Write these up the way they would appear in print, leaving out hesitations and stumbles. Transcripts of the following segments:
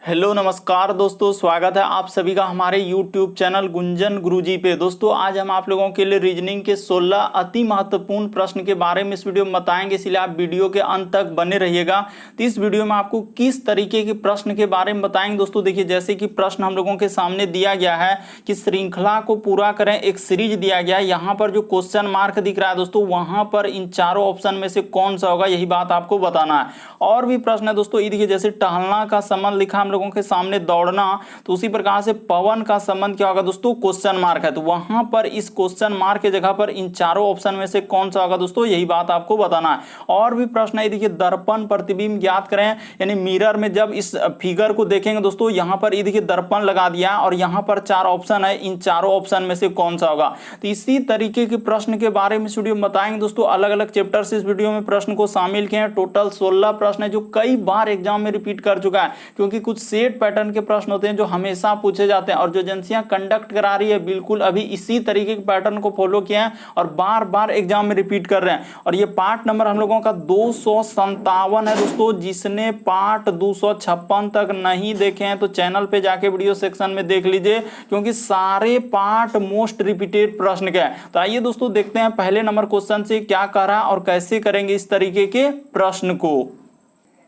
Hello नमस्कार दोस्तों, स्वागत है आप सभी का हमारे YouTube चैनल गुंजन गुरुजी पे। दोस्तों आज हम आप लोगों के लिए रीजनिंग के 16 अति महत्वपूर्ण प्रश्न के बारे में इस वीडियो में बताएंगे, इसलिए आप वीडियो के अंत तक बने रहिएगा। तो इस वीडियो में आपको किस तरीके के प्रश्न के बारे में बताएंगे दोस्तों। देखिए, जैसे कि प्रश्न हम लोगों के सामने दिया गया है कि श्रृंखला को पूरा करें, एक सीरीज दिया गया है। यहाँ पर जो क्वेश्चन मार्क दिख रहा है दोस्तों, वहां पर इन चारों ऑप्शन में से कौन सा होगा, यही बात आपको बताना है। और भी प्रश्न है दोस्तों, ये देखिए, जैसे टहलना का संबंध लिखा हम लोगों के सामने दौड़ना, तो उसी प्रकार से पवन का संबंध क्या होगा दोस्तों, क्वेश्चन मार्क है। तो वहां पर इस क्वेश्चन मार्क की जगह पर इन चारों ऑप्शन में से कौन सा होगा दोस्तों, यही बात आपको बताना है। और भी प्रश्न है, देखिए, दर्पण प्रतिबिंब ज्ञात करें, यानी मिरर में जब इस फिगर को देखेंगे दोस्तों, यहां पर ये देखिए दर्पण लगा दिया और यहां पर चार ऑप्शन है, इन चारों ऑप्शन में से कौन सा होगा। तो इसी तरीके के प्रश्न के बारे में इस वीडियो में बताएंगे दोस्तों। अलग अलग चैप्टर से इस वीडियो में प्रश्न को शामिल किए हैं। टोटल 16 प्रश्न है, जो कई बार एग्जाम में रिपीट कर चुका है, क्योंकि कुछ सेट पैटर्न के प्रश्न होते हैं जो हमेशा पूछे जाते हैं, और जो एजेंसियां कंडक्ट करा रही है बिल्कुल अभी इसी तरीके के पैटर्न को फॉलो किए हैं और बार बार एग्जाम में रिपीट कर रहे हैं। और ये पार्ट नंबर हम लोगों का 257 है दोस्तों। जिसने पार्ट 256 तक नहीं देखे हैं तो चैनल पे जाके वीडियो सेक्शन में देख लीजिए, क्योंकि सारे पार्ट मोस्ट रिपीटेड प्रश्न के हैं। तो आइए दोस्तों देखते हैं पहले नंबर क्वेश्चन से क्या कह रहा है और कैसे करेंगे इस तरीके के प्रश्न को।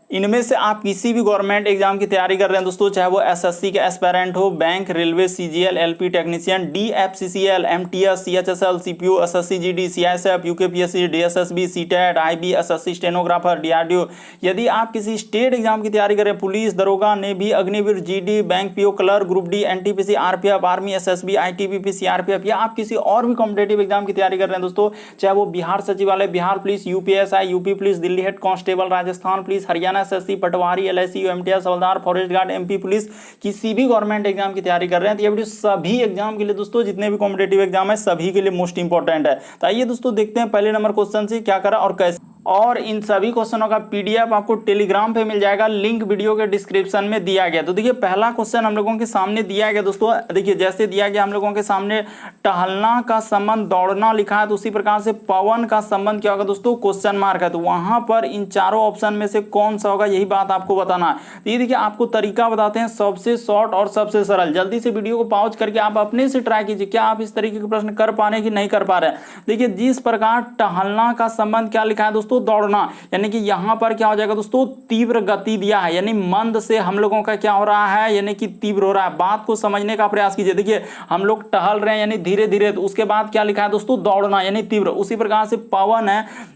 इनमें से आप किसी भी गवर्नमेंट एग्जाम की तैयारी कर रहे हैं दोस्तों, चाहे वो एसएससी के एस्पायरेंट हो, bank, railway, CGL, LP technician, DFCCL, MTS, CHSL, CPO, SSC GD, CISF, UKPSC, DSSB, CTET, IB, SSC stenographer, DRDO. यदि आप किसी स्टेट एग्जाम की तैयारी करें, पुलिस, दरोगा, navy, Agniveer, GD, bank PO, clerk, group D, NTPC, RPF, army, SSB, ITBP, CRPF, या आप किसी और भी कॉम्पिटेटिव एग्जाम की तैयारी कर रहे हैं दोस्तों, चाहे वो बिहार सचिवालय, Bihar police, UPSI, UP police, Delhi head constable, Rajasthan police, Haryana SSC, patwari, LIC, MTS, havildar, forest guard, MP police, किसी भी गवर्नमेंट एग्जाम की तैयारी कर रहे हैं, तो ये वीडियो सभी एग्जाम के लिए दोस्तों, जितने भी कॉम्पिटेटिव एग्जाम है सभी के लिए मोस्ट इंपॉर्टेंट है। तो आइए दोस्तों देखते हैं पहले नंबर क्वेश्चन से क्या करा और कैसे। और इन सभी क्वेश्चनों का पीडीएफ आपको टेलीग्राम पे मिल जाएगा, लिंक वीडियो के डिस्क्रिप्शन में दिया गया। तो देखिए, पहला क्वेश्चन हम लोगों के सामने दिया गया दोस्तों। देखिए, जैसे दिया गया हम लोगों के सामने टहलना का संबंध दौड़ना लिखा है, तो उसी प्रकार से पवन का संबंध क्या होगा दोस्तों, क्वेश्चन मार्क है। तो वहां पर इन चारों ऑप्शन में से कौन सा होगा, यही बात आपको बताना है। तो ये देखिए, आपको तरीका बताते हैं, सबसे शॉर्ट और सबसे सरल। जल्दी से वीडियो को पॉज करके आप अपने से ट्राई कीजिए, क्या आप इस तरीके के प्रश्न कर पा रहे हैं कि नहीं कर पा रहे हैं। देखिए, जिस प्रकार टहलना का संबंध क्या लिखा है दोस्तों, दौड़ना, यानी कि यहां पर क्या हो जाएगा दोस्तों, तीव्र गति दिया है, यानी मंद से हम लोगों का क्या हो रहा है, यानी कि तीव्र हो रहा है। बात को समझने का प्रयास कीजिए। देखिए, हम लोग टहल रहे हैं यानी धीरे धीरे, तो उसके बाद क्या लिखा है दोस्तों, दौड़ना यानी तीव्र। उसी प्रकार से पवन है,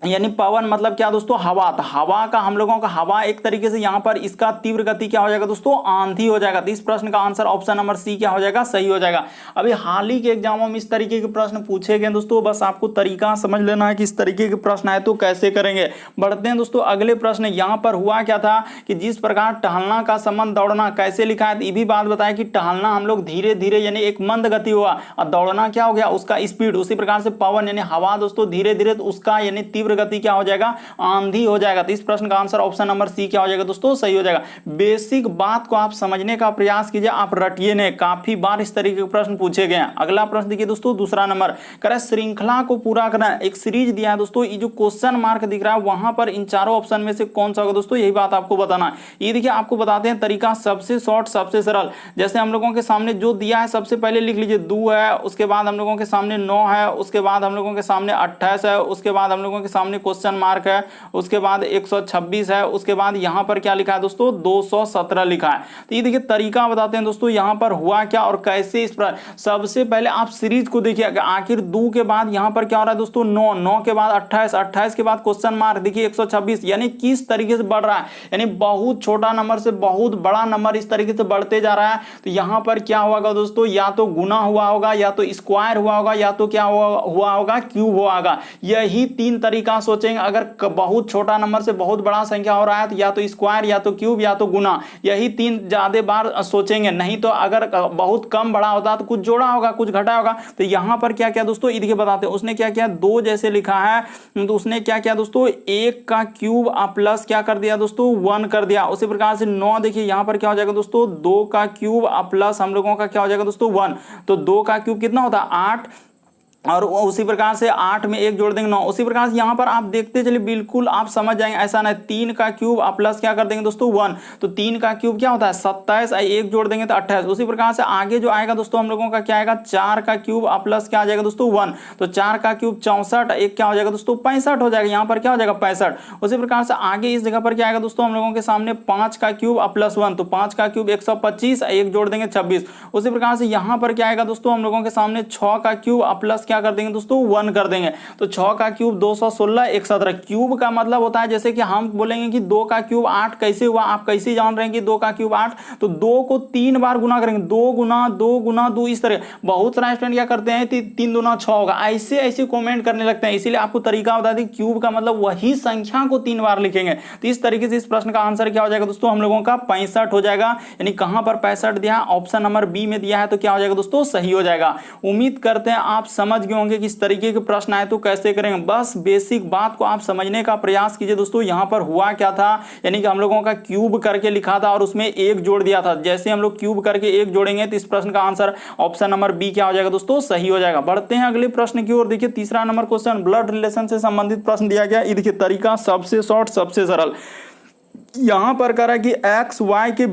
यानी पवन मतलब क्या दोस्तों, हवा। तो हवा का हम लोगों का हवा एक तरीके से यहां पर इसका तीव्र गति क्या हो जाएगा दोस्तों, आंधी हो जाएगा। तो इस प्रश्न का आंसर ऑप्शन नंबर सी क्या हो जाएगा, सही हो जाएगा। अभी हाल ही के एग्जामों में इस तरीके के प्रश्न पूछे गए दोस्तों, बस आपको तरीका समझ लेना है कि इस तरीके के प्रश्न आए तो कैसे करेंगे। बढ़ते हैं दोस्तों अगले प्रश्न। यहां पर हुआ क्या था कि जिस प्रकार टहलना का संबंध दौड़ना कैसे लिखा है, ये भी बात बताया कि टहलना हम लोग धीरे धीरे यानी एक मंद गति हुआ, और दौड़ना क्या हो गया, उसका स्पीड। उसी प्रकार से पवन यानी हवा दोस्तों धीरे धीरे, तो उसका यानी तीव्र गति क्या हो जाएगा, आंधी हो जाएगा। तो इस प्रश्न का आंसर ऑप्शन नंबर सी क्या हो जाएगा दोस्तों, सही हो जाएगा। बेसिक बात को आप समझने का प्रयास कीजिए, आप रटिए नहीं, काफी बार इस तरीके के प्रश्न पूछे गए हैं। अगला प्रश्न देखिए दोस्तों, दूसरा नंबर करें, श्रृंखला को पूरा करना, एक सीरीज दिया है दोस्तों। ये जो क्वेश्चन मार्क दिख रहा है वहां पर इन चारों ऑप्शन में से कौन सा होगा दोस्तों, यही बात आपको बताना है। ये देखिए, आपको बताते हैं तरीका, सबसे शॉर्ट सबसे सरल। जैसे हम लोगों के सामने जो दिया है, सबसे पहले लिख लीजिए 2 है, उसके बाद हम लोगों के सामने 9 है, उसके बाद हम लोगों के सामने 28 है, उसके बाद हम लोगों के सामने क्वेश्चन मार्क है, उसके बाद 126 है, उसके बाद यहां पर क्या लिखा है दोस्तों, 217 लिखा है। तो ये देखिए, तरीका बताते हैं दोस्तों, यहां पर हुआ क्या और कैसे। इस पर सबसे पहले आप सीरीज को देखिए, आखिर 2 के बाद यहां पर क्या हो रहा है दोस्तों, 9, 9 के बाद 28, 28 के बाद क्वेश्चन मार्क, देखिए 126, यानी किस तरीके से बढ़ रहा है, यानी बहुत छोटा नंबर से बहुत बड़ा नंबर इस तरीके से बढ़ते जा रहा है। तो यहां पर क्या होगा दोस्तों, या तो गुना हुआ होगा, या तो स्क्वायर हुआ होगा, या तो क्या हुआ होगा, क्यूब हुआ होगा। यही 3 तरीका सोचेंगे। अगर बहुत छोटा नंबर से बहुत बड़ा संख्या हो रहा है तो या तो स्क्वायर, या तो क्यूब, या तो गुना, यही 3 ज्यादा बार सोचेंगे। नहीं तो अगर बहुत कम बड़ा होता तो कुछ जोड़ा होगा, कुछ घटा होगा। तो यहां पर क्या किया दोस्तों, देखिए बताते हैं, उसने क्या किया, 2 जैसे लिखा है तो उसने क्या किया दोस्तों, 1 का क्यूब प्लस क्या कर दिया दोस्तों, 1 कर दिया। उसी प्रकार से 9 देखिए, यहां पर क्या हो जाएगा दोस्तों, 2 का क्यूब प्लस हम लोगों का क्या हो जाएगा दोस्तों, 1। तो 2 का क्यूब कितना होता है, 8, और उसी प्रकार से 8 में 1 जोड़ देंगे 9। उसी प्रकार से यहाँ पर आप देखते चलिए, बिल्कुल आप समझ जाएंगे, ऐसा नहीं। 3 का क्यूब आप प्लस क्या कर देंगे दोस्तों 1, तो 3 का क्यूब क्या होता है 27, 1 जोड़ देंगे तो 28। उसी प्रकार से आगे जो आएगा दोस्तों हम लोगों का क्या आएगा, 4 का क्यूब आप प्लस क्या आ जाएगा दोस्तों 1, तो 4 का क्यूब 64, 1 क्या हो जाएगा दोस्तों 65 हो जाएगा, यहाँ पर क्या हो जाएगा 65। उसी प्रकार से आगे इस जगह पर क्या आएगा दोस्तों हम लोगों के सामने 5 का क्यूब आप प्लस 1, तो 5 का क्यूब 125, 1 जोड़ देंगे 26। उसी प्रकार से यहाँ पर क्या आएगा दोस्तों हम लोगों के सामने 6 का क्यूब आप प्लस क्या कर देंगे दोस्तों 1 कर देंगे, तो 6 का क्यूब 216, 117। क्यूब का मतलब होता है जैसे कि हम बोलेंगे कि 2 का क्यूब 8 कैसे हुआ, आप कैसे जान रहे हैं कि 2 का क्यूब 8, तो 2 को 3 बार गुना करेंगे, 2 गुना 2 गुना 2, इस तरह। बहुत सारे स्टूडेंट क्या करते हैं 3 दूना 6 होगा, ऐसे ऐसे कमेंट करने लगते हैं। इसीलिए आपको तरीका बता दें, क्यूब का मतलब वही संख्या को 3 बार लिखेंगे। तो इस तरीके से इस प्रश्न का आंसर क्या हो जाएगा दोस्तों हम लोगों का 65 हो जाएगा। यानी कहां पर 65 दिया है, ऑप्शन नंबर बी में दिया है, तो क्या हो जाएगा दोस्तों सही हो जाएगा। उम्मीद करते हैं आप समझ गए होंगे कि इस तरीके के प्रश्न आए तो कैसे करेंगे। बस बेसिक बात को आप समझने का प्रयास कीजिए दोस्तों। यहां पर हुआ क्या था, यानी कि हम लोगों का क्यूब करके लिखा था और उसमें 1 जोड़ दिया था। जैसे हम लोग क्यूब करके 1 जोड़ेंगे तो इस प्रश्न का आंसर ऑप्शन नंबर बी क्या हो जाएगा दोस्तों सही हो जाएगा। बढ़ते हैं अगले प्रश्न की ओर। देखिए तीसरा नंबर क्वेश्चन, ब्लड रिलेशन से संबंधित प्रश्न दिया गया। ये देखिए तरीका सबसे शॉर्ट सबसे सरल। यहां पर करा कि एक्स वाई के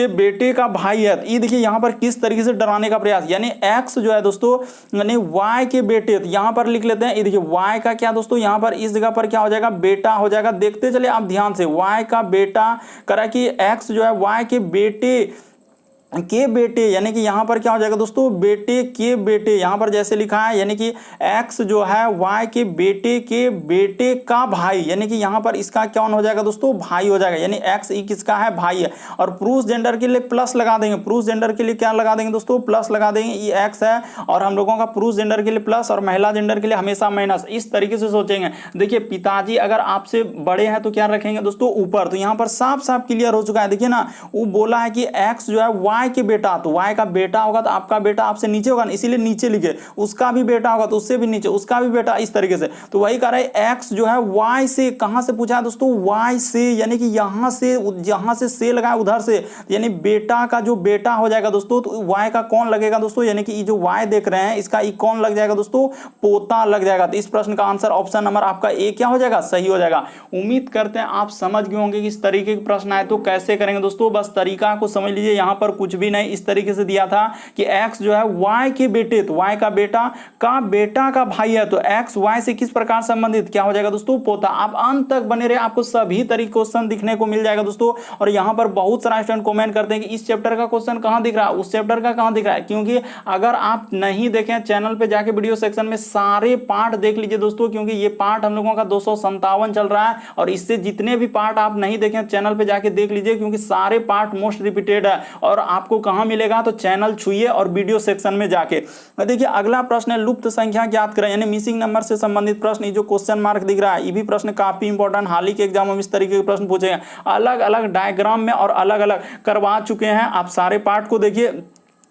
बेटे का भाई है। ये देखिए यहां पर किस तरीके से डराने का प्रयास, यानी x जो है दोस्तों यानी y के बेटे, तो यहां पर लिख लेते हैं। ये देखिए y का क्या दोस्तों, यहां पर इस जगह पर क्या हो जाएगा बेटा हो जाएगा। देखते चले आप ध्यान से, y का बेटा करा कि x जो है y के बेटे यानी कि यहां पर क्या हो जाएगा दोस्तों बेटे के बेटे, यहां पर जैसे लिखा है यानी कि x जो है y के बेटे का भाई, यानी कि यहां पर इसका कौन हो जाएगा दोस्तों भाई हो जाएगा। यानी x ये किसका है भाई है। और पुरुष जेंडर के लिए प्लस लगा देंगे, पुरुष जेंडर के लिए क्या लगा देंगे दोस्तों प्लस लगा देंगे। ये x है और हम लोगों का पुरुष जेंडर के लिए प्लस और महिला जेंडर के लिए हमेशा माइनस। इस तरीके से सोचेंगे। देखिए पिताजी अगर आपसे बड़े हैं तो क्या रखेंगे दोस्तों ऊपर, तो यहां पर साफ साफ क्लियर हो चुका है। देखिए ना वो बोला है कि x जो है y के बेटा, तो y का बेटा होगा तो आपका बेटा आपसे नीचे होगा, इसीलिए नीचे लिखे। उसका भी बेटा होगा तो उससे भी नीचे, उसका भी बेटा, इस तरीके से। तो वही कह रहा है x जो है y से, कहां से पूछा है दोस्तों y से, यानी कि यहां से, जहां से लगाया उधर से, यानी बेटा का जो बेटा हो जाएगा दोस्तों, तो y का कौन लगेगा दोस्तों, यानी कि ये जो y देख रहे हैं इसका ई कौन लग जाएगा दोस्तों पोता लग जाएगा। तो इस प्रश्न का आंसर ऑप्शन नंबर आपका ए क्या हो जाएगा सही हो जाएगा। उम्मीद करते हैं आप समझ गए होंगे कि इस तरीके के प्रश्न आए तो कैसे करेंगे दोस्तों। बस तरीका को समझ लीजिए, यहां पर कुछ भी नहीं, इस तरीके से दिया था कि x जो है y के बेटे, तो y का बेटा का भाई है, तो x y से किस प्रकार संबंधित क्या हो जाएगा दोस्तों पोता। आप अंत तक बने रहे, आपको सभी तरीके क्वेश्चन दिखने को मिल जाएगा दोस्तों। और यहां पर बहुत सारा स्टूडेंट कमेंट करते हैं कि इस चैप्टर का क्वेश्चन कहां दिख रहा है, उस चैप्टर का कहां दिख रहा है। क्योंकि अगर आप नहीं देखें चैनल पे जाके वीडियो सेक्शन में सारे पार्ट देख लीजिए दोस्तों, क्योंकि ये पार्ट हम लोगों का 257 चल रहा है और इससे जितने भी पार्ट आप नहीं देखें चैनल पे जाके देख लीजिए, क्योंकि सारे पार्ट मोस्ट रिपीटेड है। और आपको कहां मिलेगा, तो चैनल छुइए और वीडियो सेक्शन में जाके देखिए। अगला प्रश्न है लुप्त संख्या ज्ञात करें, यानी मिसिंग नंबर से संबंधित प्रश्न। ये जो क्वेश्चन मार्क दिख रहा है ये भी प्रश्न काफी इंपॉर्टेंट, हाल ही के एग्जाम में इस तरीके के प्रश्न पूछे हैं, अलग अलग डायग्राम में और अलग अलग करवा चुके हैं। आप सारे पार्ट को देखिए।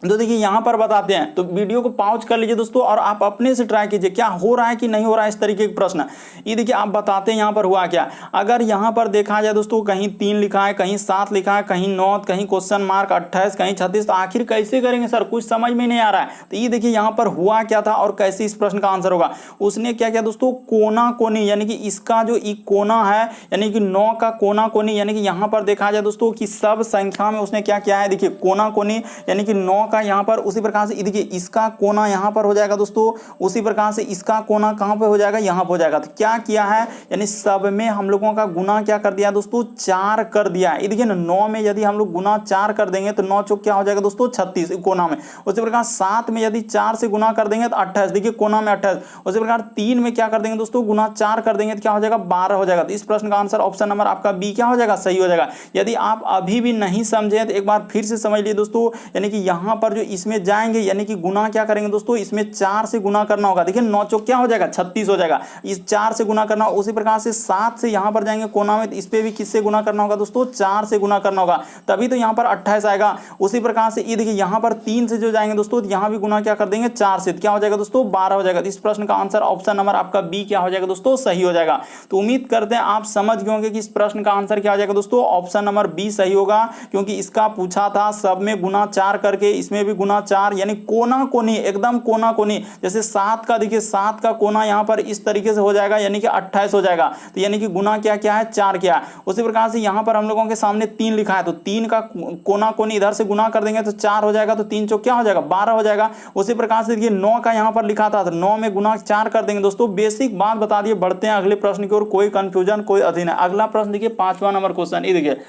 तो देखिए यहां पर बताते हैं, तो वीडियो को पॉज कर लीजिए दोस्तों और आप अपने से ट्राई कीजिए क्या हो रहा है कि नहीं हो रहा है इस तरीके के प्रश्न। ये देखिए आप बताते हैं यहां पर हुआ क्या। अगर यहां पर देखा जाए दोस्तों कहीं 3 लिखा है, कहीं 7 लिखा है, कहीं 9, कहीं क्वेश्चन मार्क 28, कहीं 36, तो आखिर कैसे करेंगे सर, कुछ समझ में नहीं आ रहा है। तो ये देखिए यहां पर हुआ क्या था और कैसे इस प्रश्न का आंसर होगा। उसने क्या किया दोस्तों कोना कोनी, यानी कि इसका जो कोना है यानी कि 9 का कोना कोनी, यानी कि यहां पर देखा जाए दोस्तों कि सब संख्या में उसने क्या किया है, देखिए कोना कोनी यानी कि 9 का यहां पर, उसी प्रकार से देखिए इसका कोना यहां पर हो जाएगा दोस्तों, उसी प्रकार से इसका कोना कहां पे हो जाएगा, यहां पे हो जाएगा। तो क्या किया है, यानी सब में हम लोगों का गुना क्या कर दिया दोस्तों 4 कर दिया। ये देखिए ना 9 में यदि हम लोग गुना 4 कर देंगे तो 9 चौक क्या हो जाएगा दोस्तों 36 कोना में। उसी प्रकार 7 में यदि 4 से गुना कर देंगे तो 28, देखिए कोना में 28। उसी प्रकार 3 में क्या कर देंगे दोस्तों गुना 4 कर देंगे तो क्या हो जाएगा 12 हो जाएगा। तो इस प्रश्न का आंसर ऑप्शन नंबर आपका बी क्या हो जाएगा सही हो जाएगा। यदि आप अभी भी नहीं समझे तो एक बार फिर से समझ लीजिए दोस्तों, यानी कि यहां पर जो इसमें जाएंगे यानी कि गुना क्या करेंगे दोस्तों, इसमें 4 से गुना करना होगा। देखिए 9 चौक क्या हो जाएगा 36 हो जाएगा, इस 4 से गुना करना। उसी प्रकार से 7 से यहां पर जाएंगे कोना में, तो इस पे भी किससे गुना करना होगा दोस्तों 4 से गुना करना होगा, तभी तो यहां पर 28 आएगा। उसी प्रकार से ये देखिए यहां पर 3 से जो जाएंगे दोस्तों, यहां भी गुना क्या कर देंगे 4 से, क्या हो जाएगा दोस्तों 12 हो जाएगा। तो इस प्रश्न का आंसर ऑप्शन नंबर आपका बी क्या हो जाएगा दोस्तों सही हो जाएगा। तो उम्मीद करते हैं आप समझ गए होंगे कि इस प्रश्न का आंसर क्या हो जाएगा दोस्तों ऑप्शन नंबर बी सही होगा, क्योंकि इसका पूछा था सब में गुना 4 करके, इस इसमें भी गुना 4, यानी कोना कोनी, एकदम कोना कोनी। जैसे 7 का देखिए 7 का कोना यहाँ पर इस तरीके से हो जाएगा, यानी कि 28 हो जाएगा। तो यानी कि गुना क्या क्या है, 4 क्या है। उसी प्रकार से यहाँ पर हम लोगों के सामने 3 लिखा है, तो 3 का कोना कोनी इधर से गुना कर देंगे तो 4 हो जाएगा, तो 3 चौक क्या हो जाएगा, 12 हो जाएगा। उसी प्रकार से देखिए 9 का यहाँ पर लिखा था, तो 9 में गुना 4 कर देंगे। दोस्तों बेसिक बात बता दिए, बढ़ते हैं अगले प्रश्न की ओर, कोई कंफ्यूजन कोई अधीन है। अगला प्रश्न देखिए 5वां नंबर क्वेश्चन, ये देखिए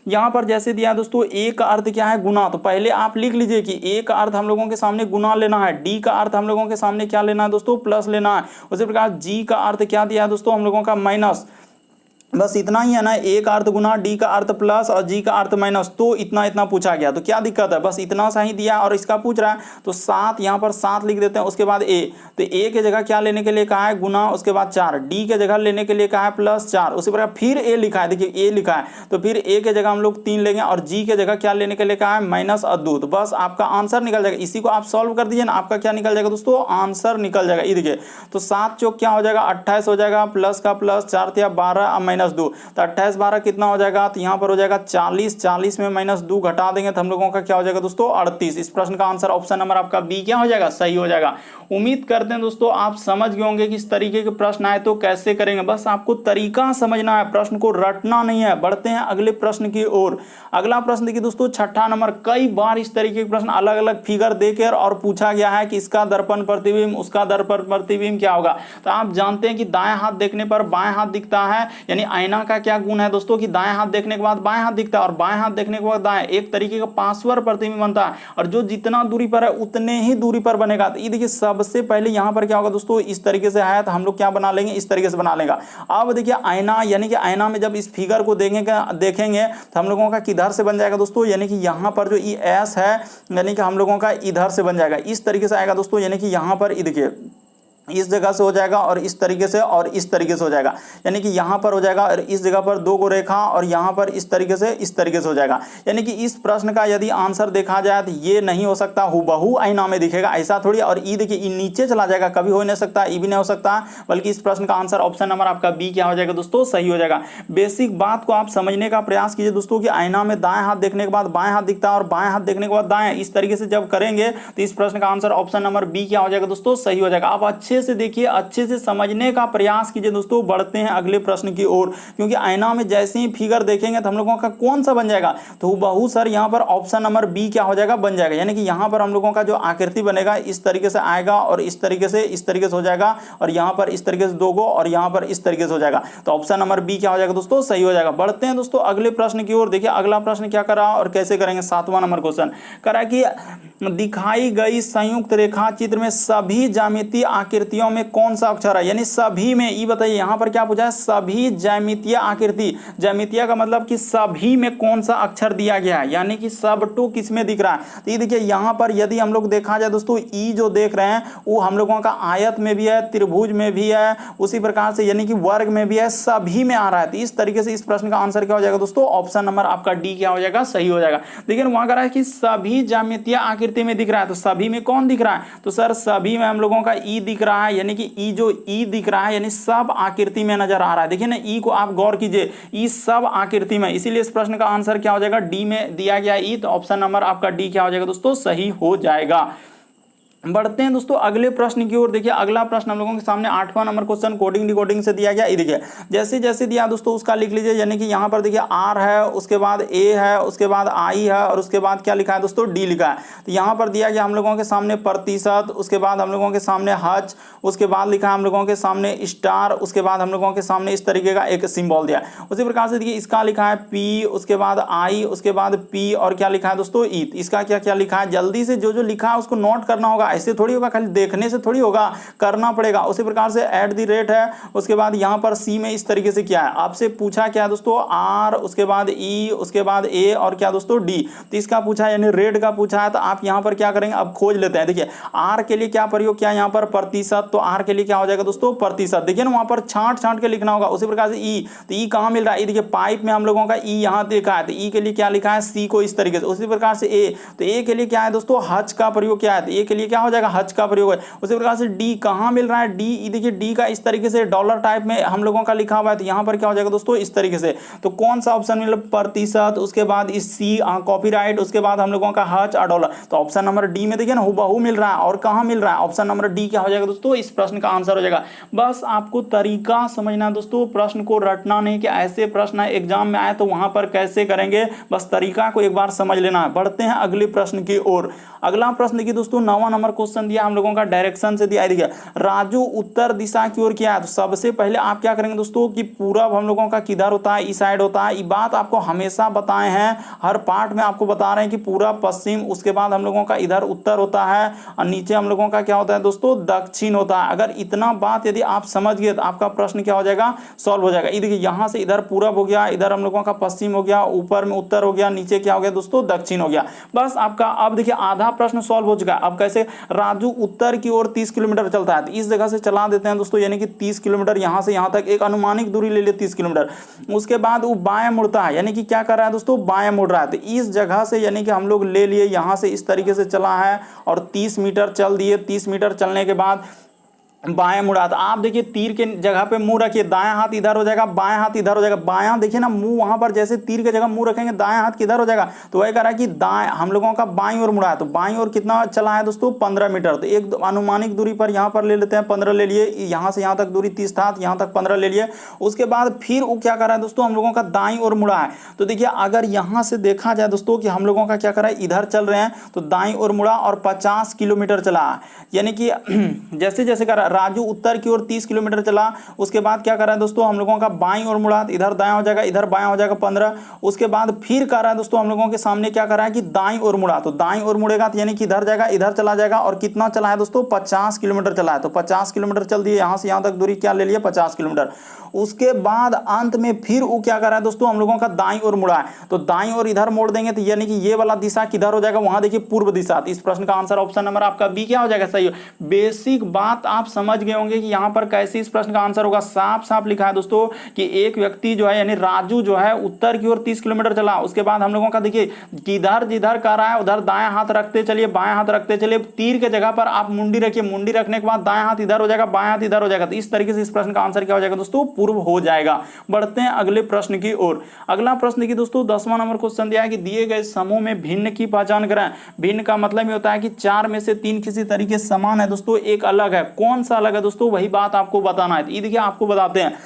यहाँ पर जैसे दिया है दोस्तों, ए का अर्थ क्या है, गुना। तो पहले आप लिख लीजिए कि ए का अर्थ हम लोगों के सामने गुना लेना है, डी का अर्थ हम लोगों के सामने क्या लेना है दोस्तों, प्लस लेना है। उसी प्रकार जी का अर्थ क्या दिया है दोस्तों हम लोगों का, माइनस। बस इतना ही है ना, ए का अर्थ गुना, डी का अर्थ प्लस और जी का अर्थ माइनस। तो इतना इतना पूछा गया, तो क्या दिक्कत है, बस इतना सा ही दिया और इसका पूछ रहा है, तो 7 यहाँ पर 7 लिख देते हैं। उसके बाद ए, तो ए के जगह क्या लेने के लिए कहा है, गुना, उसके बाद 4, डी के जगह लेने के लिए कहा है प्लस 4। उसी प्रकार फिर ए लिखा है, देखिए ए लिखा है, तो फिर ए के जगह हम लोग 3 लेंगे और जी के जगह क्या लेने के लिए कहा है, माइनस और 2। तो बस आपका आंसर निकल जाएगा। इसी को आप सॉल्व कर दीजिए ना, आपका क्या निकल जाएगा दोस्तों, आंसर निकल जाएगा। ये देखिए, तो 7 चौक क्या हो जाएगा, 28 हो जाएगा, प्लस का प्लस, 4 तिया 12 और माइनस 2, तो 28 12 कितना हो जाएगा, तो यहाँ पर हो जाएगा 40, 40 में माइनस 2 घटा देंगे तो हम लोगों का क्या हो जाएगा दोस्तों, 38। इस प्रश्न का आंसर ऑप्शन नंबर आपका बी क्या हो जाएगा, सही हो जाएगा। उम्मीद करते हैं दोस्तों आप समझ गए होंगे कि इस तरीके के प्रश्न आए तो कैसे करेंगे। बस आपको तरीका समझना है, प्रश्न को रटना नहीं है। बढ़ते हैं अगले प्रश्न की ओर। अगला प्रश्न देखिए दोस्तों 6ठा नंबर। कई बार इस तरीके के प्रश्न अलग अलग फिगर देकर और पूछा गया है कि इसका दर्पण प्रतिबिंब, उसका दर्पण प्रतिबिंब क्या होगा। तो आप जानते हैं कि दाएं हाथ देखने पर बाएं हाथ दिखता है, यानी आईना का क्या गुण है दोस्तों कि दाएं हाथ देखने के बाद बाएं हाथ दिखता है और बाएं हाथ देखने के बाद दाएं, एक तरीके का पार्श्व प्रतिबिंब बनता है और जो जितना दूरी पर है उतने ही दूरी पर बनेगा। तो ये देखिए सबसे पहले यहाँ पर क्या होगा दोस्तों, इस तरीके से है तो हम लोग क्या बना लेंगे, इस तरीके से बना लेगा। अब देखिए आईना, यानी कि आईना में जब इस फिगर को देखेंगे तो हम लोगों का किधर से बन जाएगा दोस्तों, यानी कि यहाँ पर जो ई एस है, यानी कि हम लोगों का इधर से बन जाएगा, इस तरीके से आएगा दोस्तों। यानी कि यहाँ पर देखिए इस जगह से हो जाएगा और इस तरीके से और इस तरीके से हो जाएगा, यानी कि यहाँ पर हो जाएगा और इस जगह पर 2 गो रेखा और यहाँ पर इस तरीके से हो जाएगा। यानी कि इस प्रश्न का यदि आंसर देखा जाए तो ये नहीं हो सकता, हुबहू आईना में दिखेगा, ऐसा थोड़ी। और ई देखिए ई नीचे चला जाएगा, कभी हो नहीं सकता, ई भी नहीं हो सकता, बल्कि इस प्रश्न का आंसर ऑप्शन नंबर आपका बी क्या हो जाएगा दोस्तों, सही हो जाएगा। बेसिक बात को आप समझने का प्रयास कीजिए दोस्तों कि आईना में दाएं हाथ देखने के बाद बाएं हाथ दिखता है और बाएं हाथ देखने के बाद दाएं, इस तरीके से जब करेंगे तो इस प्रश्न का आंसर ऑप्शन नंबर बी क्या हो जाएगा दोस्तों, सही हो जाएगा। आप अच्छे से देखिए, अच्छे से समझने का प्रयास कीजिए दोस्तों। बढ़ते हैं अगले प्रश्न की ओर, क्योंकि आईना में जैसे ही फिगर देखेंगे तो हम लोगों का कौन सा बन जाएगा, तो हुबहू सर यहाँ पर ऑप्शन नंबर बी क्या हो जाएगा, बन जाएगा। यानी कि यहाँ पर हम लोगों का जो आकृति बनेगा इस तरीके से आएगा और इस तरीके से हो जाएगा और यहाँ पर इस तरीके से 2 गो और यहाँ पर इस तरीके से हो जाएगा। तो ऑप्शन नंबर बी क्या हो जाएगा दोस्तों, सही हो जाएगा। बढ़ते हैं दोस्तों अगले प्रश्न की ओर। देखिए अगला प्रश्न क्या करा और कैसे करेंगे, 7वां नंबर क्वेश्चन करा कि दिखाई गई संयुक्त रेखा चित्र में सभी ज्यामितीय आकृतियों में कौन सा अक्षर है, यानी सभी में। ये बताइए यहाँ पर क्या पूछा है, सभी ज्यामितीय आकृति, ज्यामितीय का मतलब कि सभी में कौन सा अक्षर दिया गया है, यानी कि सब टू किस में दिख रहा है। तो ये देखिए यहाँ पर यदि हम लोग देखा जाए दोस्तों, ई जो देख रहे हैं वो हम लोगों का आयत में भी है, त्रिभुज में भी है, उसी प्रकार से यानी कि वर्ग में भी है, सभी में आ रहा है। तो इस तरीके से इस प्रश्न का आंसर क्या हो जाएगा दोस्तों, ऑप्शन नंबर आपका डी क्या हो जाएगा, सही हो जाएगा। लेकिन वहां कह रहा है कि सभी ज्यामितीय आकृति में दिख रहा है, तो सभी में कौन दिख रहा है, तो सर सभी में हम लोगों का ई दिख रहा है, यानी कि ई जो ई दिख रहा है यानी सब आकृति में नजर आ रहा है। देखिए ना ई को आप गौर कीजिए, ई सब आकृति में, इसीलिए इस प्रश्न का आंसर क्या हो जाएगा, डी में दिया गया ई, तो ऑप्शन नंबर आपका डी क्या हो जाएगा दोस्तों, सही हो जाएगा। बढ़ते हैं दोस्तों अगले प्रश्न की ओर। देखिए अगला प्रश्न हम लोगों के सामने 8वां नंबर क्वेश्चन कोडिंग डिकोडिंग से दिया गया। ये देखिए जैसे जैसे दिया दोस्तों उसका लिख लीजिए, यानी कि यहाँ पर देखिए आर है, उसके बाद ए है, उसके बाद आई है और उसके बाद क्या लिखा है दोस्तों, डी लिखा है। तो यहाँ पर दिया गया हम लोगों के सामने प्रतिशत, उसके बाद हम लोगों के सामने हज, उसके बाद लिखा है हम लोगों के सामने स्टार, उसके बाद हम लोगों के सामने इस तरीके का एक सिंबल दिया। उसी प्रकार से देखिए इसका लिखा है पी, उसके बाद आई, उसके बाद पी और क्या लिखा है दोस्तों, ई। इसका क्या क्या लिखा है, जल्दी से जो जो लिखा है उसको नोट करना होगा, ऐसे थोड़ी होगा, खाली देखने से थोड़ी होगा, करना पड़ेगा। उसी प्रकार से @ है, उसके बाद यहाँ पर सी में इस तरीके से क्या है, आपसे पूछा क्या है दोस्तों, आर, उसके बाद ई, उसके बाद ए और क्या दोस्तों, डी। तो इसका पूछा यानी रेड का पूछा है, तो आप यहाँ पर क्या करेंगे, अब खोज लेते हैं। देखिए आर के लिए क्या प्रयोग किया यहाँ पर, प्रतिशत, तो आर के लिए क्या हो जाएगा दोस्तों, प्रतिशत। देखिए ना वहां पर छांट छांट के लिखना होगा। उसी प्रकार से ई, तो ई कहाँ मिल रहा है, देखिए पाइप में हम लोगों का ई यहाँ देखा है, तो ई के लिए क्या लिखा है, सी को इस तरीके से। उसी प्रकार से ए, तो ए के लिए क्या है दोस्तों, हज का प्रयोग किया है, तो ए के लिए क्या हो जाएगा, हज का प्रयोग है। उसी प्रकार से डी कहाँ मिल रहा है, डी देखिए डी का इस तरीके से डॉलर टाइप में हम लोगों का लिखा हुआ है, तो यहाँ पर क्या हो जाएगा दोस्तों इस तरीके से। तो कौन सा ऑप्शन मिल प्रतिशत, उसके बाद इस सी कॉपीराइट, उसके बाद हम लोगों का हज और डॉलर। तो ऑप्शन नंबर डी में देखिए ना हुबहू मिल रहा है। और कहाँ मिल रहा है, ऑप्शन नंबर डी क्या हो जाएगा दोस्तों, इस प्रश्न का आंसर हो जाएगा। बस आपको तरीका समझना दोस्तों, प्रश्न को रटना नहीं कि ऐसे प्रश्न एग्जाम में आए तो वहां पर कैसे करेंगे, बस तरीका को एक बार समझ लेना है। बढ़ते हैं अगले प्रश्न की ओर। अगला प्रश्न देखिए दोस्तों 9वां नंबर क्वेश्चन दिया हम लोगों का, डायरेक्शन से दिया है। देखिए राजू उत्तर दिशा की ओर क्या है, तो सबसे पहले आप क्या करेंगे दोस्तों कि पूरब हम लोगों का किधर होता है, इस साइड होता है। ये बात आपको हमेशा बताए हैं, हर पार्ट में आपको बता रहे हैं कि पूरब पश्चिम, उसके बाद हम लोगों का इधर उत्तर होता है और नीचे हम लोगों का क्या होता है दोस्तों दक्षिण होता है। अगर इतना बात यदि आप समझ गए तो आपका प्रश्न क्या हो जाएगा, सॉल्व हो जाएगा। ये देखिए यहाँ से इधर पूरब हो गया, इधर हम लोगों का पश्चिम हो गया, ऊपर में उत्तर हो गया, नीचे क्या हो गया दोस्तों दक्षिण हो गया। बस आपका अब देखिए आधा प्रश्न सॉल्व हो चुका है। अब कैसे, राजू उत्तर की ओर 30 किलोमीटर चलता है, तो इस जगह से चला देते हैं दोस्तों, यानी कि 30 किलोमीटर यहाँ से यहाँ तक एक अनुमानिक दूरी ले लिए 30 किलोमीटर। उसके बाद वो बाएं मुड़ता है, यानी कि क्या कर रहा है दोस्तों बाएं मुड़ रहा है। तो इस जगह से यानी कि हम लोग ले लिए यहाँ से इस तरीके से चला है और 30 मीटर चल दिए। 30 मीटर चलने के बाद बाएं मुड़ा, तो आप देखिए तीर के जगह पे मुंह रखिए, दायां हाथ इधर हो जाएगा, बाएं हाथ इधर हो जाएगा। बायां देखिए ना मुंह वहां पर जैसे तीर के जगह मुंह रखेंगे, दायां हाथ किधर हो जाएगा, तो वही कह रहा है कि दाएं हम लोगों का बाईं ओर मुड़ा है। तो बाईं ओर कितना चला है दोस्तों 15 मीटर। तो एक अनुमानिक दूरी पर यहाँ पर ले लेते हैं 15 ले लिए, यहाँ से यहाँ तक दूरी 30 था, यहाँ तक 15 ले लिए। उसके बाद फिर वो क्या कर रहा है दोस्तों हम लोगों का दाईं ओर मुड़ा है। तो देखिए अगर यहाँ से देखा जाए दोस्तों कि हम लोगों का क्या कर रहा है, इधर चल रहे हैं, तो दाईं ओर मुड़ा और 50 किलोमीटर चला, यानी कि जैसे जैसे कर रहा है राजू उत्तर की 30 किलोमीटर चला। उसके बाद क्या कर रहा है दोस्तों हम लोगों का बाईं ओर मुड़ा, इधर दायां हो जाएगा, इधर बायां हो जाएगा 15। उसके बाद फिर कर रहा है दोस्तों हम लोगों के सामने क्या कर रहा है कि दाईं ओर मुड़ा, तो दाईं ओर मुड़ेगा तो यानी कि इधर जाएगा, इधर चला जाएगा। और कितना चला है दोस्तों 50 किलोमीटर चला है। तो 50 किलोमीटर चल दिए, यहां से यहां तक दूरी क्या ले लिया 50 किलोमीटर। उसके बाद अंत में फिर वो क्या कर रहा है दोस्तों हम लोगों का दाईं ओर मुड़ा है। तो दाईं ओर इधर मोड़ देंगे तो यानी कि ये वाला दिशा किधर हो जाएगा, वहां देखिए पूर्व दिशा। तो इस प्रश्न का आंसर ऑप्शन नंबर आपका बी क्या हो जाएगा, सही हो। बेसिक बात आप समझ गए होंगे कि यहाँ पर कैसे इस प्रश्न का आंसर होगा। साफ साफ लिखा है दोस्तों कि एक व्यक्ति जो है यानी राजू जो है उत्तर की ओर 30 किलोमीटर चला। उसके बाद हम लोगों का देखिए किधर जिधर कर रहा है उधर दाएं हाथ रखते चलिए, बाएं हाथ रखते चलिए। तीर के जगह पर आप मुंडी रखिए, मुंडी रखने के बाद दाएं हाथ इधर हो जाएगा, बाएं हाथ इधर हो जाएगा। तो इस तरीके से इस प्रश्न का आंसर क्या हो जाएगा दोस्तों, पूर्व हो जाएगा। बढ़ते हैं अगले प्रश्न की ओर। अगला प्रश्न देखिए दोस्तों 10वां नंबर क्वेश्चन दिया है कि दिए गए समूह में भिन्न की पहचान करें। भिन्न का मतलब ये होता है कि 4 में से 3 किसी तरीके समान है दोस्तों, एक अलग है। कौन सा अलग है दोस्तों, वही बात आपको बताना है। ये देखिए आपको बताते हैं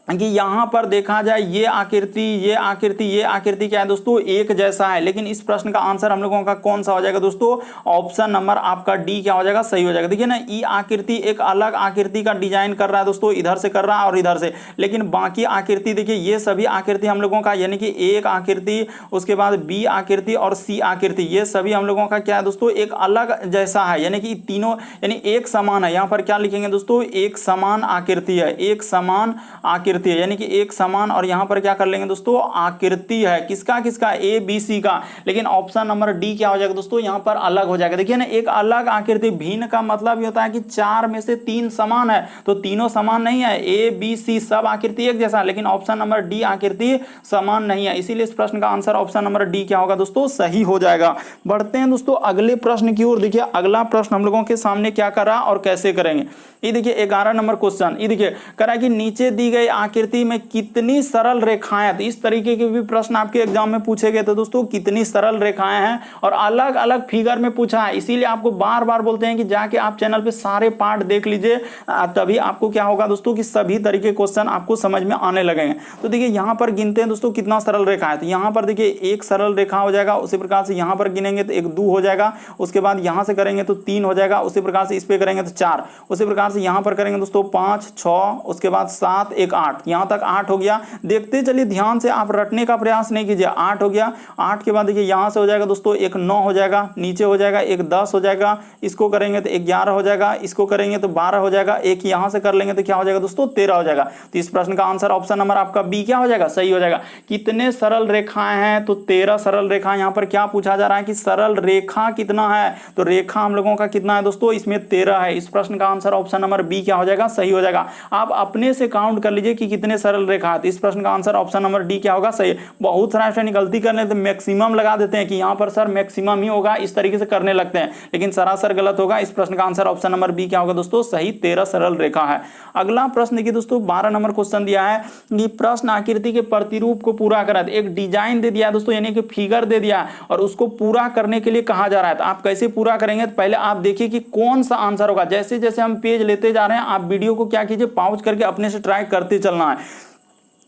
कि यहां पर देखा जाए ये आकृति ये आकृति ये आकृति क्या है दोस्तों, एक जैसा है। लेकिन इस प्रश्न का आंसर हम लोगों का कौन सा हो जाएगा दोस्तों, ऑप्शन नंबर आपका डी क्या हो जाएगा, सही हो जाएगा। देखिए ना ये आकृति एक अलग आकृति का डिजाइन कर रहा है दोस्तों, इधर से कर रहा है और इधर से। लेकिन बाकी आकृति देखिए ये सभी आकृति हम लोगों का यानी कि एक आकृति, उसके बाद बी आकृति और सी आकृति, ये सभी हम लोगों का क्या है दोस्तों एक अलग जैसा है, यानी कि तीनों यानी एक समान है। यहाँ पर क्या लिखेंगे दोस्तों, एक समान आकृति है, एक समान आकृति है, यानी कि एक समान। और यहां पर क्या कर लेंगे दोस्तों, आकृति है किसका किसका, ए बी सी का। लेकिन ऑप्शन नंबर डी क्या हो जाएगा दोस्तों, यहां पर अलग हो जाएगा। देखिए ना एक अलग आकृति, भिन्न का मतलब ये होता है कि 4 में से 3 समान है, तो तीनों समान नहीं है। ए बी सी सब आकृति एक जैसा, लेकिन ऑप्शन नंबर डी आकृति समान नहीं है। इसीलिए इस प्रश्न का आंसर ऑप्शन नंबर डी क्या होगा दोस्तों, सही हो जाएगा। बढ़ते हैं दोस्तों अगले प्रश्न की ओर। देखिए अगला प्रश्न हम लोगों के सामने क्या कर रहा और कैसे करेंगे। ये देखिए 11 नंबर क्वेश्चन, ये देखिए कह रहा है कि नीचे दी गई आकृति में कितनी सरल रेखाएं। तो इस तरीके के भी प्रश्न आपके एग्जाम में पूछे गए थे दोस्तों, कितनी सरल रेखाएं हैं और अलग अलग फिगर में पूछा है। इसीलिए आपको बार बार बोलते हैं कि जाके आप चैनल पे सारे पार्ट देख लीजिए, तभी आपको क्या होगा दोस्तों कि सभी तरीके क्वेश्चन आपको समझ में आने लगेंगे। तो देखिए यहाँ पर गिनते हैं दोस्तों कितना सरल रेखा है। तो यहाँ पर देखिए एक सरल रेखा हो जाएगा, उसी प्रकार से यहाँ पर गिनेंगे तो 1 2 हो जाएगा, उसके बाद यहाँ से करेंगे तो 3 हो जाएगा, उसी प्रकार से इस पे करेंगे तो 4, उसी प्रकार से यहां पर करेंगे दोस्तों 5 6, उसके बाद 7 1 8, यहां तक 8 हो गया। देखते चलिए ध्यान से, आप रटने का प्रयास नहीं कीजिए। 8 हो गया, 8 के बाद देखिए यहां से हो जाएगा दोस्तों एक 9 हो जाएगा, नीचे हो जाएगा एक 10 हो जाएगा, इसको करेंगे तो 11 हो जाएगा, इसको करेंगे तो 12 हो जाएगा, एक यहां से कर लेंगे तो क्या हो जाएगा दोस्तों 13 हो जाएगा। तो इस प्रश्न का आंसर ऑप्शन नंबर आपका बी क्या हो जाएगा, सही हो जाएगा। कितने सरल रेखाएं हैं, तो 13 सरल रेखा। यहां पर क्या पूछा जा रहा है कि सरल रेखा कितना है, तो रेखा हम लोगों का कितना है दोस्तों, इसमें 13 है। इस प्रश्न का आंसर ऑप्शन नंबर बी क्या हो जाएगा, सही हो जाएगा। आप अपने से काउंट कर लीजिए कि की कितने सरल रेखा है? तो इस प्रश्न का आंसर ऑप्शन नंबर डी क्या होगा? सही। बहुत सारे स्टूडेंट गलती करने तो मैक्सिमम लगा देते हैं कि यहाँ पर सर मैक्सिमम ही होगा, इस तरीके से करने लगते हैं, लेकिन सरासर गलत होगा। इस प्रश्न का आंसर ऑप्शन नंबर बी क्या होगा दोस्तों? सही, 13 सरल रेखा है। अगला प्रश्न देखिए दोस्तों, 12 नंबर क्वेश्चन दिया है कि प्रश्न आकृति के प्रतिरूप को पूरा करा। एक डिजाइन दे दिया दोस्तों, यानी कि फिगर दे दिया और उसको पूरा करने के लिए कहा जा रहा है। तो आप कैसे पूरा करेंगे? तो पहले आप देखिए कि कौन सा आंसर होगा। जैसे जैसे हम पेज लेते जा रहे हैं, आप वीडियो को क्या कीजिए, पॉज करके अपने से ट्राई करते चलना है।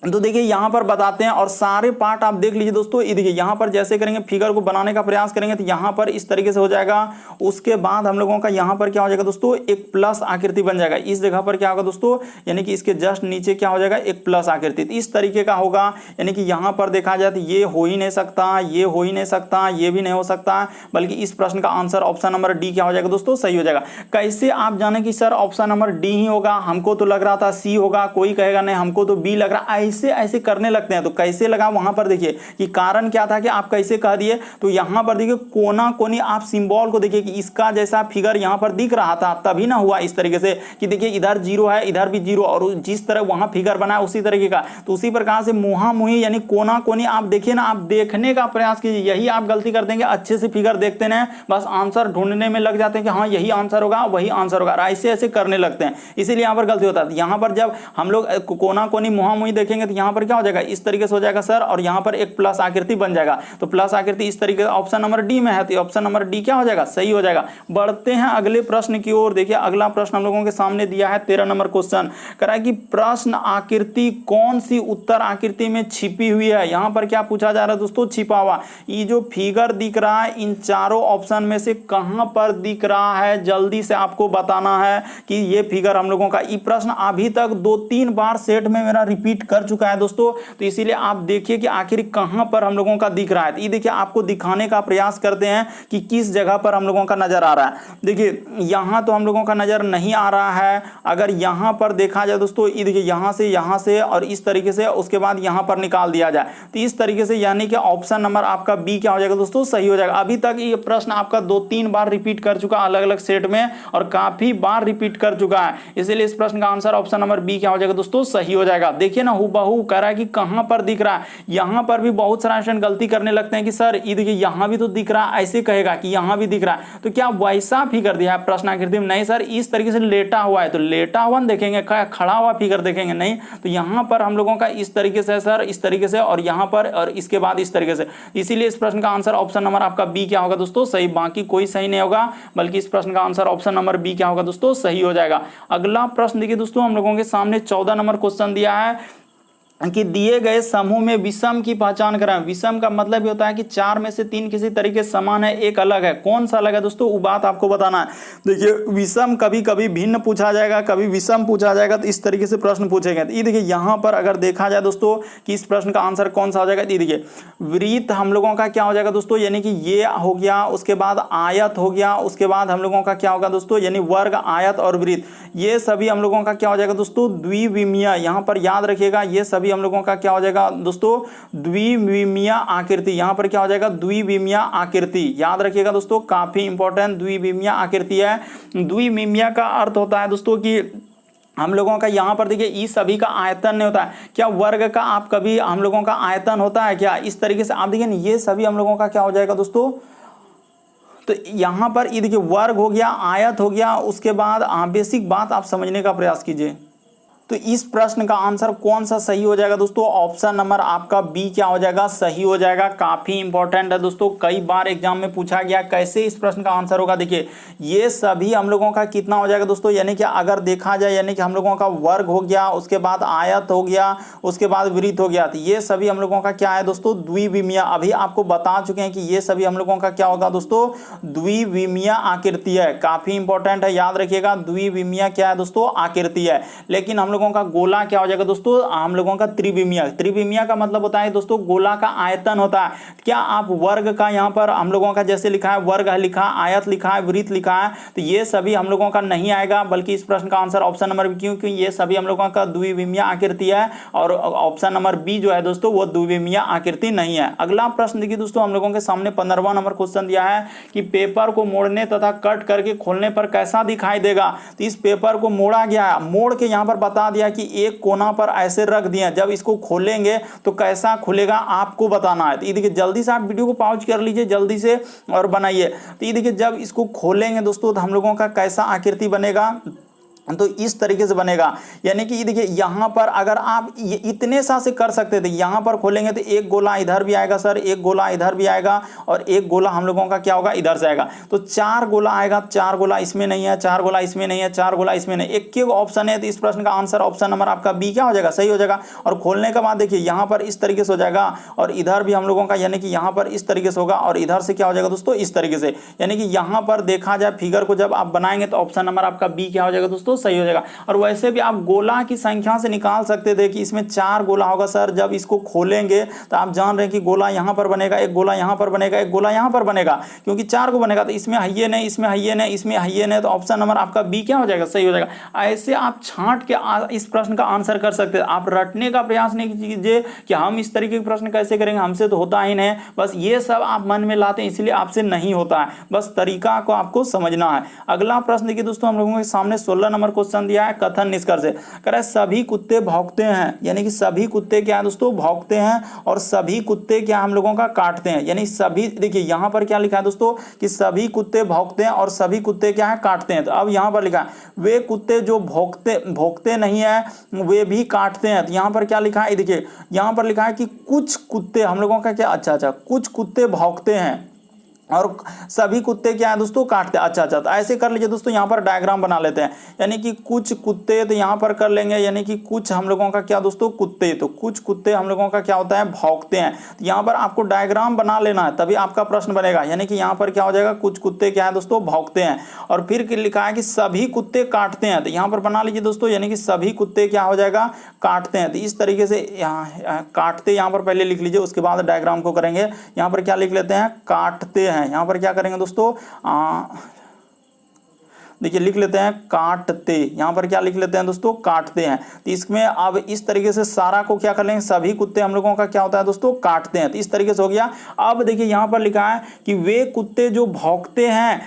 तो देखिए यहां पर बताते हैं और सारे पार्ट आप देख लीजिए दोस्तों। ये देखिए यहां पर जैसे करेंगे, फिगर को बनाने का प्रयास करेंगे तो यहां पर इस तरीके से हो जाएगा। उसके बाद हम लोगों का यहां पर क्या हो जाएगा दोस्तों, एक प्लस आकृति बन जाएगा। इस जगह पर क्या होगा दोस्तों, यानी कि इसके जस्ट नीचे क्या हो जाएगा, एक प्लस आकृति। इस तरीके का होगा, यानी कि यहां पर देखा जाए तो ये हो ही नहीं सकता, ये हो ही नहीं सकता, ये भी नहीं हो सकता, बल्कि इस प्रश्न का आंसर ऑप्शन नंबर डी क्या हो जाएगा दोस्तों? सही हो जाएगा। कैसे आप जाने कि सर ऑप्शन नंबर डी ही होगा? हमको तो लग रहा था सी होगा, कोई कहेगा नहीं हमको तो बी लग रहा। ऐसे ऐसे करने लगते हैं। तो कैसे लगा वहां पर देखिए कि कारण क्या था कि आप कैसे कह दिए। तो यहां पर देखिए कोना कोनी आप सिंबल को देखिए कि इसका जैसा फिगर यहां पर दिख रहा था, तभी ना हुआ इस तरीके से कि देखिए इधर जीरो है, इधर भी जीरो, और जिस तरह वहां फिगर बना है उसी तरीके का। तो उसी प्रकार से मुहा मुही यानी कोना कोनी आप देखिए ना, आप देखने का प्रयास कीजिए। यही आप गलती करते हैं कि अच्छे से फिगर देखते हैं, बस आंसर ढूंढने में लग जाते हैं कि हाँ यही आंसर होगा, वही आंसर होगा, ऐसे ऐसे करने लगते हैं, इसीलिए यहां पर गलती होता है। यहां पर जब हम लोग कोना कोनी मुहा मुही देखेंगे तो यहां पर क्या हो जाएगा, इस तरीके से हो जाएगा सर, और यहां पर एक प्लस आकृति बन जाएगा। तो प्लस आकृति इस तरीके से ऑप्शन नंबर डी में है, तो ऑप्शन नंबर डी क्या हो जाएगा? सही हो जाएगा। बढ़ते हैं अगले प्रश्न की ओर। देखिए अगला प्रश्न हम लोगों के सामने दिया है 13 नंबर क्वेश्चन। कह रहा है कि प्रश्न आकृति कौन सी उत्तर आकृति में छिपी हुई है? यहां पर क्या पूछा जा रहा है दोस्तों? छिपा हुआ। ये जो फिगर दिख रहा है इन चारों ऑप्शन में से कहां पर दिख रहा है? जल्दी से आपको बताना है कि ये फिगर हम लोगों का, ये प्रश्न अभी तक 2-3 बार सेट में मेरा रिपीट कर चुका है दोस्तों। तो इसीलिए आप देखिए कि आखिर कहां पर हम लोगों का दिख रहा है। ये देखिए आपको दिखाने का प्रयास करते हैं कि किस जगह पर हम लोगों का नजर आ रहा है। देखिए यहां तो हम लोगों का नजर नहीं आ रहा है। अगर यहां पर देखा जाए दोस्तों, ये देखिए यहां से और इस तरीके से, उसके बाद यहां पर निकाल दिया जाए तो इस तरीके से, यानी कि ऑप्शन नंबर आपका बी क्या हो जाएगा दोस्तों? सही हो जाएगा। अभी तक ये प्रश्न आपका 2-3 बार रिपीट कर चुका अलग अलग सेट में, और काफी बार रिपीट कर चुका है, इसलिए इस प्रश्न का आंसर ऑप्शन नंबर बी क्या हो जाएगा दोस्तों? सही हो जाएगा। देखिए ना हूबहू कह रहा है कि कहां पर दिख रहा है। यहां पर भी बहुत सारे स्टूडेंट गलती करने लगते हैं कि सर ये देखिए यहां भी तो दिख रहा है, ऐसे कहेगा कि यहां भी दिख रहा है, तो क्या वैसा फिगर दिया है प्रश्न आकृति में? नहीं सर, इस तरीके से लेटा हुआ है, तो लेटा हुआ देखेंगे, खड़ा हुआ फिगर देखेंगे नहीं। तो यहां पर हम लोगों का इस तरीके से सर, इस तरीके से, और यहां पर, और इसके बाद इस तरीके से, इसीलिए इस प्रश्न का आंसर ऑप्शन नंबर आपका बी क्या होगा दोस्तों? सही। बाकी कोई सही नहीं होगा, बल्कि इस प्रश्न का आंसर ऑप्शन नंबर बी क्या होगा दोस्तों? सही हो जाएगा। अगला प्रश्न देखिए दोस्तों, हम लोगों के सामने 14 नंबर क्वेश्चन दिया है कि दिए गए समूह में विषम की पहचान कराएं। विषम का मतलब ये होता है कि 4 में से 3 किसी तरीके से समान है, एक अलग है। कौन सा अलग है दोस्तों, वो बात आपको बताना है। देखिए विषम कभी कभी भिन्न पूछा जाएगा, कभी विषम पूछा जाएगा, तो इस तरीके से प्रश्न पूछेंगे। तो ये देखिए यहाँ पर अगर देखा जाए दोस्तों कि इस प्रश्न का आंसर कौन सा हो जाएगा, ये देखिए वृत्त हम लोगों का क्या हो जाएगा दोस्तों, यानी कि ये हो गया, उसके बाद आयत हो गया, उसके बाद हम लोगों का क्या होगा दोस्तों, यानी वर्ग, आयत और वृत्त, ये सभी हम लोगों का क्या हो जाएगा दोस्तों? द्विविमीय। यहाँ पर याद रखिएगा ये सभी हम लोगों का क्या हो जाएगा दोस्तों? द्विविमीय आकृति। यहां पर क्या हो जाएगा? द्विविमीय आकृति। याद रखिएगा दोस्तों, काफी इंपॉर्टेंट द्विविमीय आकृति है। द्विविमीय का अर्थ होता है दोस्तों कि हम लोगों का यहाँ पर देखिए ई सभी का आयतन नहीं होता है। क्या वर्ग का आप कभी हम लोगों का आयतन होता है क्या? इस तरीके से आप देखिए ये सभी हम लोगों का क्या हो जाएगा दोस्तों? तो यहां पर ये देखिए वर्ग हो गया, आयत हो गया, उसके बाद बेसिक बात आप समझने का प्रयास कीजिए। तो इस प्रश्न का आंसर कौन सा सही हो जाएगा दोस्तों? ऑप्शन नंबर आपका बी क्या हो जाएगा? सही हो जाएगा। काफी इंपॉर्टेंट है दोस्तों, कई बार एग्जाम में पूछा गया। कैसे इस प्रश्न का आंसर होगा? देखिए ये सभी हम लोगों का कितना हो जाएगा दोस्तों, यानी कि अगर देखा जाए, यानी कि हम लोगों का वर्ग हो गया, उसके बाद आयत हो गया, उसके बाद वृत्त हो गया, तो ये सभी हम लोगों का क्या है दोस्तों? द्विविमीय। अभी आपको बता चुके हैं कि ये सभी हम लोगों का क्या होगा दोस्तों? द्विविमीय आकृति है। काफी इंपॉर्टेंट है, याद रखिएगा द्विविमीय क्या है दोस्तों? आकृति है। लेकिन हम लोगों का गोला क्या हो जाएगा दोस्तों? हम लोगों का त्रिविमीय। त्रिविमीय का मतलब होता है दोस्तों गोला का आयतन होता है। क्या आप वर्ग का यहाँ पर हम लोगों का जैसे लिखा है, वर्ग है लिखा, आयत लिखा है, वृत्त लिखा है, तो ये सभी हम लोगों का नहीं आएगा, बल्कि इस प्रश्न का आंसर ऑप्शन नंबर बी, क्योंकि ये सभी हम लोगों का द्विविमीय आकृति है, और ऑप्शन नंबर बी जो है दोस्तों वो द्विविमीय आकृति नहीं है। अगला प्रश्न देखिए दोस्तों, हम लोगों के सामने 15वां नंबर क्वेश्चन दिया है कि पेपर को मोड़ने तथा कट करके खोलने पर कैसा दिखाई देगा। तो इस पेपर को मोड़ा गया है, मोड़ के यहाँ पर बता बता दिया कि एक कोना पर ऐसे रख दिए, जब इसको खोलेंगे तो कैसा खुलेगा आपको बताना है। तो ये देखिए जल्दी से आप वीडियो को पॉज कर लीजिए जल्दी से और बनाइए। तो ये देखिए जब इसको खोलेंगे दोस्तों तो हम लोगों का कैसा आकृति बनेगा, तो इस तरीके से बनेगा। यानी कि देखिए यहां पर अगर आप इतने सा से कर सकते थे, यहां पर खोलेंगे तो एक गोला इधर भी आएगा सर, एक गोला इधर भी आएगा और एक गोला हम लोगों का क्या होगा इधर से आएगा, तो 4 गोला आएगा। 4 गोला इसमें नहीं है, 4 गोला इसमें नहीं है, 4 गोला इसमें नहीं, एक ऑप्शन है। तो इस प्रश्न का आंसर ऑप्शन नंबर आपका बी क्या हो जाएगा, सही हो जाएगा। और खोलने के बाद देखिए यहां पर इस तरीके से हो जाएगा और इधर भी हम लोगों का यानी कि यहां पर इस तरीके से होगा और इधर से क्या हो जाएगा दोस्तों इस तरीके से। यानी कि यहां पर देखा जाए फिगर को जब आप बनाएंगे तो ऑप्शन नंबर आपका बी क्या हो जाएगा दोस्तों, सही हो जाएगा। और वैसे भी आप गोला की संख्या से निकाल सकते थे कि इसमें 4 गोला होगा सर, जब इसको खोलेंगे तो आप जान रहे हैं कि गोला यहां पर बनेगा, एक गोला यहां पर बनेगा, एक गोला यहां पर बनेगा, क्योंकि 4 को बनेगा। तो इसमें है नहीं, इसमें है नहीं, इसमें है नहीं, तो ऑप्शन नंबर आपका बी क्या हो जाएगा, सही हो जाएगा। ऐसे आप छांट के इस प्रश्न का आंसर कर सकते हैं। आप रटने का प्रयास नहीं कीजिए कि हम इस तरीके के प्रश्न कैसे करेंगे, हमसे तो होता ही नहीं। बस ये सब आप मन में लाते हैं इसलिए आपसे नहीं होता है, बस तरीका को आपको समझना है। अगला प्रश्न देखिए दोस्तों, हम लोगों के सामने 16 नंबर क्वेश्चन दिया है, कथन निष्कर्ष है। कह रहा है सभी कुत्ते भौंकते हैं, यानी कि सभी कुत्ते क्या है दोस्तों भौंकते हैं, और सभी कुत्ते क्या हम लोगों का काटते हैं। यानी सभी, देखिए यहां पर क्या लिखा है दोस्तों कि सभी कुत्ते भौंकते हैं और सभी कुत्ते क्या है काटते हैं। तो अब यहां पर लिखा है वे कुत्ते जो भौंकते नहीं है वे भी काटते हैं। तो यहां पर क्या लिखा है, देखिए यहां पर लिखा है कि कुछ कुत्ते हम लोगों का क्या, अच्छा कुछ कुत्ते भौंकते हैं और सभी कुत्ते क्या है दोस्तों काटते हैं। अच्छा तो ऐसे कर लीजिए दोस्तों, यहाँ पर डायग्राम बना लेते हैं। यानी कि कुछ कुत्ते, तो यहाँ पर कर लेंगे, यानी कि कुछ हम लोगों का क्या दोस्तों कुत्ते, तो कुछ कुत्ते हम लोगों का क्या होता है भौंकते हैं। तो यहाँ पर आपको डायग्राम बना लेना है तभी आपका प्रश्न बनेगा। यानी कि यहाँ पर क्या हो जाएगा, कुछ कुत्ते क्या है दोस्तों भौंकते हैं, और फिर लिखा है कि सभी कुत्ते काटते हैं। तो यहाँ पर बना लीजिए दोस्तों, यानी कि सभी कुत्ते क्या हो जाएगा काटते हैं। तो इस तरीके से यहाँ काटते यहाँ पर पहले लिख लीजिए, उसके बाद डायग्राम को करेंगे। यहाँ पर क्या लिख लेते हैं, काटते हैं। यहाँ पर क्या करेंगे दोस्तों, देखिए लिख लेते हैं काटते, यहां पर क्या लिख लेते हैं दोस्तों काटते हैं। तो इसमें अब इस तरीके से सारा को क्या कर लेंगे, सभी कुत्ते हम लोगों का क्या होता है दोस्तों काटते हैं। तो इस तरीके से हो गया। अब देखिए यहां पर लिखा है कि वे कुत्ते जो भौंकते हैं,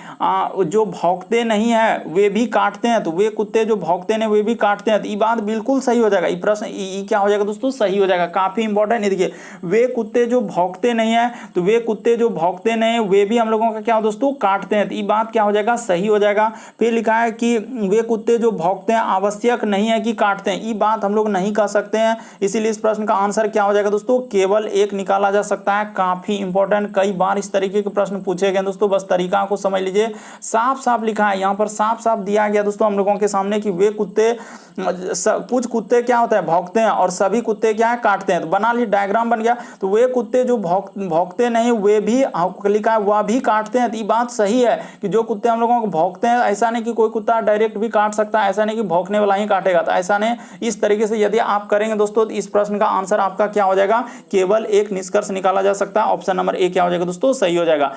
जो भौंकते नहीं है वे भी काटते हैं। तो वे कुत्ते जो भौंकते हैं वे भी काटते हैं, तो ये बात बिल्कुल सही हो जाएगा। ये प्रश्न क्या हो जाएगा दोस्तों, सही हो जाएगा, काफी इंपॉर्टेंट है। देखिए वे कुत्ते जो भौंकते नहीं है, तो वे कुत्ते जो भौंकते नहीं वे भी हम लोगों का क्या हो दोस्तों काटते हैं। तो ये बात क्या हो जाएगा, सही हो जाएगा। फिर लिखा है कि वे कुत्ते जो भौंकते हैं आवश्यक नहीं है कि काटते हैं, ये बात हम लोग नहीं कह सकते हैं, इसीलिए इस प्रश्न का आंसर क्या हो जाएगा दोस्तों, केवल एक निकाला जा सकता है। काफी इंपॉर्टेंट, कई बार इस तरीके के प्रश्न पूछे गए दोस्तों, बस तरीका को समझ लीजिए। साफ साफ लिखा है, यहाँ पर साफ साफ दिया गया दोस्तों हम लोगों के सामने कि वे कुत्ते, कुछ कुत्ते क्या होता है भौंकते हैं और सभी कुत्ते क्या है काटते हैं। तो बना ली, डायग्राम बन गया। तो वे कुत्ते जो भौंकते नहीं वे भी लिखा है वह भी काटते हैं। तो ये बात सही है कि जो कुत्ते हम लोगों को भौंकते हैं, ऐसा नहीं कि कोई कुत्ता डायरेक्ट भी काट सकता है, ऐसा नहीं कि भौंकने वाला ही काटेगा, तो ऐसा नहीं। इस तरीके से यदि आप करेंगे दोस्तों तो इस प्रश्न का आंसर आपका क्या हो जाएगा, केवल एक निष्कर्ष निकाला जा सकता है, ऑप्शन नंबर ए क्या हो जाएगा दोस्तों, सही हो जाएगा।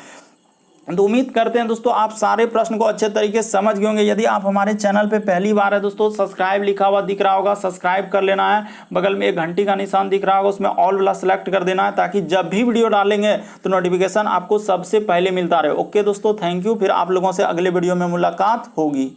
तो उम्मीद करते हैं दोस्तों आप सारे प्रश्न को अच्छे तरीके से समझ गए होंगे। यदि आप हमारे चैनल पे पहली बार है दोस्तों, सब्सक्राइब लिखा हुआ दिख रहा होगा, सब्सक्राइब कर लेना है। बगल में एक घंटी का निशान दिख रहा होगा, उसमें ऑल वाला सेलेक्ट कर देना है, ताकि जब भी वीडियो डालेंगे तो नोटिफिकेशन आपको सबसे पहले मिलता रहे। ओके दोस्तों, थैंक यू। फिर आप लोगों से अगले वीडियो में मुलाकात होगी।